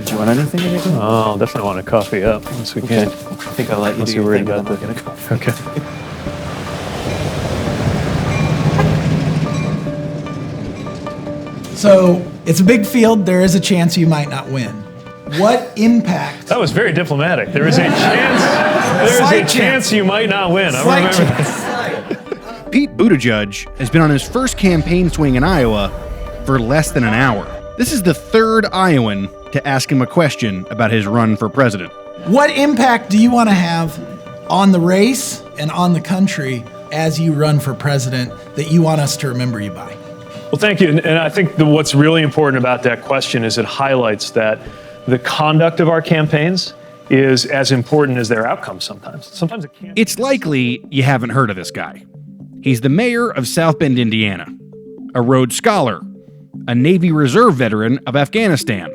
Do you want anything? Oh, definitely want a coffee up once we can. I think I'll let you Let's do see your where thing, you got and then I'll get a coffee. Okay. So it's a big field. There is a chance you might not win. What impact? That was very diplomatic. There is a chance you might not win. I Slight remember chance. that. Pete Buttigieg has been on his first campaign swing in Iowa for less than an hour. This is the third Iowan to ask him a question about his run for president. What impact do you want to have on the race and on the country as you run for president that you want us to remember you by? Well, thank you. And I think what's really important about that question is it highlights that the conduct of our campaigns is as important as their outcomes sometimes. Sometimes it can't. It's likely you haven't heard of this guy. He's the mayor of South Bend, Indiana, a Rhodes Scholar, a Navy Reserve veteran of Afghanistan.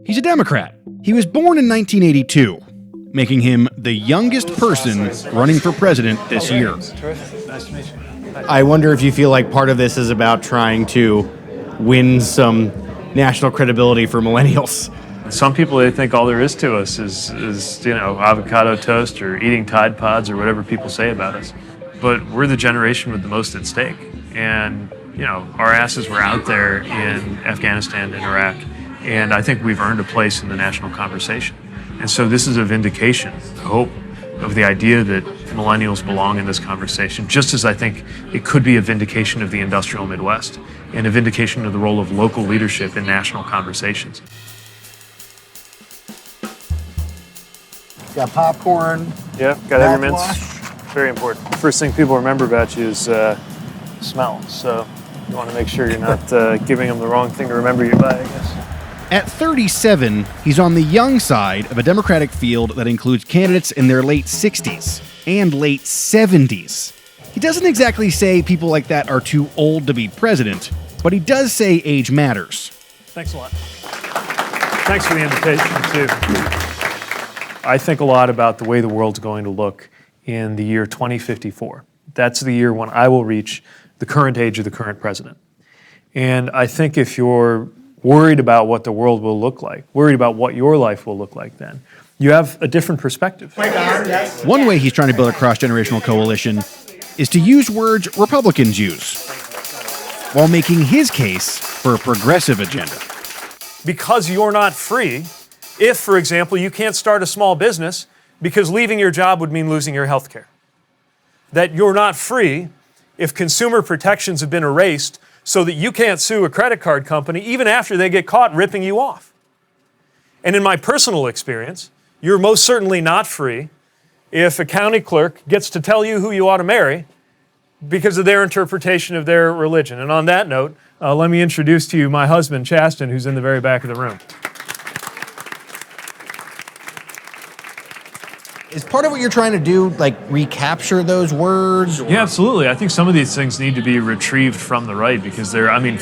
He's a Democrat. He was born in 1982, making him the youngest person running for president this year. Terrific. Nice to meet you. I wonder if you feel like part of this is about trying to win some national credibility for millennials. Some people, they think all there is to us is avocado toast or eating Tide Pods or whatever people say about us. But we're the generation with the most at stake. And, our asses were out there in Afghanistan and Iraq. And I think we've earned a place in the national conversation. And so this is a vindication, I hope, of the idea that millennials belong in this conversation, just as I think it could be a vindication of the industrial Midwest and a vindication of the role of local leadership in national conversations. Got popcorn. Yeah, got every mince. Mouthwash. Very important. First thing people remember about you is smell. So you want to make sure you're not giving them the wrong thing to remember you by, I guess. At 37, he's on the young side of a Democratic field that includes candidates in their late 60s and late 70s. He doesn't exactly say people like that are too old to be president, but he does say age matters. Thanks a lot. Thanks for the invitation, too. I think a lot about the way the world's going to look in the year 2054. That's the year when I will reach the current age of the current president. And I think if you're worried about what the world will look like, worried about what your life will look like then, you have a different perspective. One way he's trying to build a cross-generational coalition is to use words Republicans use, while making his case for a progressive agenda. Because you're not free, if, for example, you can't start a small business because leaving your job would mean losing your health care. That you're not free if consumer protections have been erased so that you can't sue a credit card company even after they get caught ripping you off. And in my personal experience, you're most certainly not free if a county clerk gets to tell you who you ought to marry because of their interpretation of their religion. And on that note, let me introduce to you my husband, Chasten, who's in the very back of the room. Is part of what you're trying to do, like, recapture those words? Yeah, absolutely. I think some of these things need to be retrieved from the right because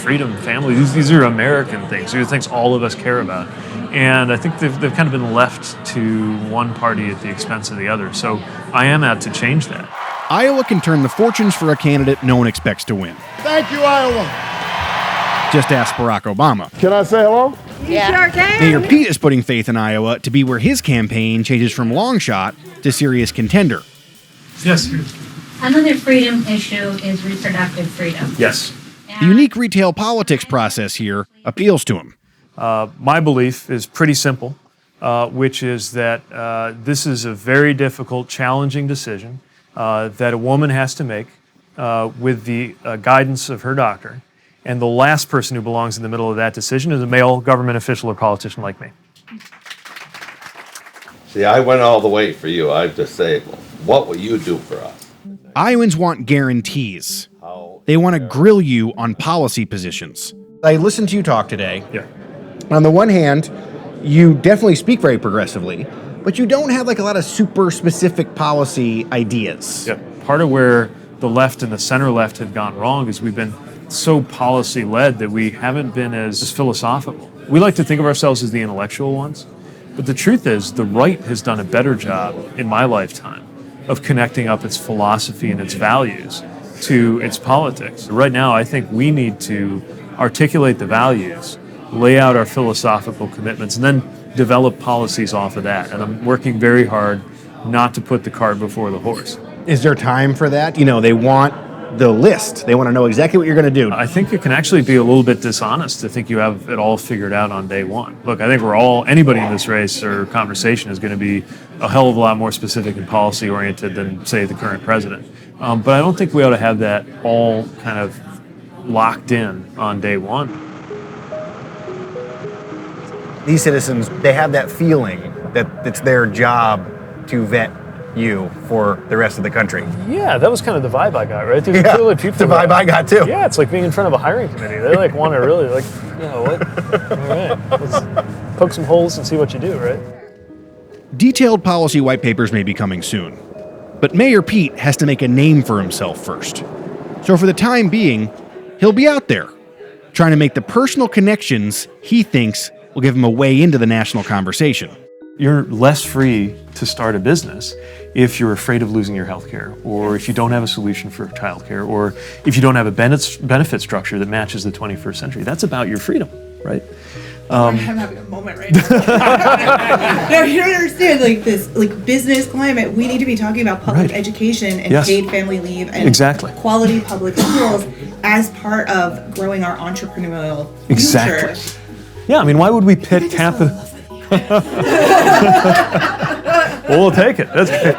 freedom, family, these are American things. These are things all of us care about. And I think they've kind of been left to one party at the expense of the other. So I am out to change that. Iowa can turn the fortunes for a candidate no one expects to win. Thank you, Iowa. Just ask Barack Obama. Can I say hello? Yeah. Sure can. Mayor Pete is putting faith in Iowa to be where his campaign changes from longshot to serious contender. Yes. Another freedom issue is reproductive freedom. Yes. The unique retail politics process here appeals to him. My belief is pretty simple, which is that this is a very difficult, challenging decision that a woman has to make with the guidance of her doctor. And the last person who belongs in the middle of that decision is a male government official or politician like me. See, I went all the way for you. I just say, what will you do for us? Iowans want guarantees. They want to grill you on policy positions. I listened to you talk today. Yeah. On the one hand, you definitely speak very progressively, but you don't have like a lot of super specific policy ideas. Yeah. Part of where the left and the center left have gone wrong is we've been so policy-led that we haven't been as philosophical. We like to think of ourselves as the intellectual ones, but the truth is the right has done a better job in my lifetime of connecting up its philosophy and its values to its politics. Right now, I think we need to articulate the values lay out our philosophical commitments, and then develop policies off of that. And I'm working very hard not to put the cart before the horse. Is there time for that? You know, they want the list. They want to know exactly what you're going to do. I think it can actually be a little bit dishonest to think you have it all figured out on day one. Look, I think anybody in this race or conversation is going to be a hell of a lot more specific and policy oriented than, say, the current president. But I don't think we ought to have that all kind of locked in on day one. These citizens, they have that feeling that it's their job to vet you for the rest of the country. Yeah, that was kind of the vibe I got, right? There's Yeah, clearly people the vibe I got too. Yeah, it's like being in front of a hiring committee. They like want to really like, you know what? All right, let's poke some holes and see what you do, right? Detailed policy white papers may be coming soon, but Mayor Pete has to make a name for himself first. So for the time being, he'll be out there, trying to make the personal connections he thinks will give him a way into the national conversation. You're less free to start a business if you're afraid of losing your health care, or if you don't have a solution for childcare, or if you don't have a benefit structure that matches the 21st century. That's about your freedom, right? I'm having a moment right now. No, you don't understand. Like this, like business climate, we need to be talking about public education and paid family leave and quality public schools as part of growing our entrepreneurial future. Exactly. Yeah, I mean, why would we pit capital? We'll take it. That's great.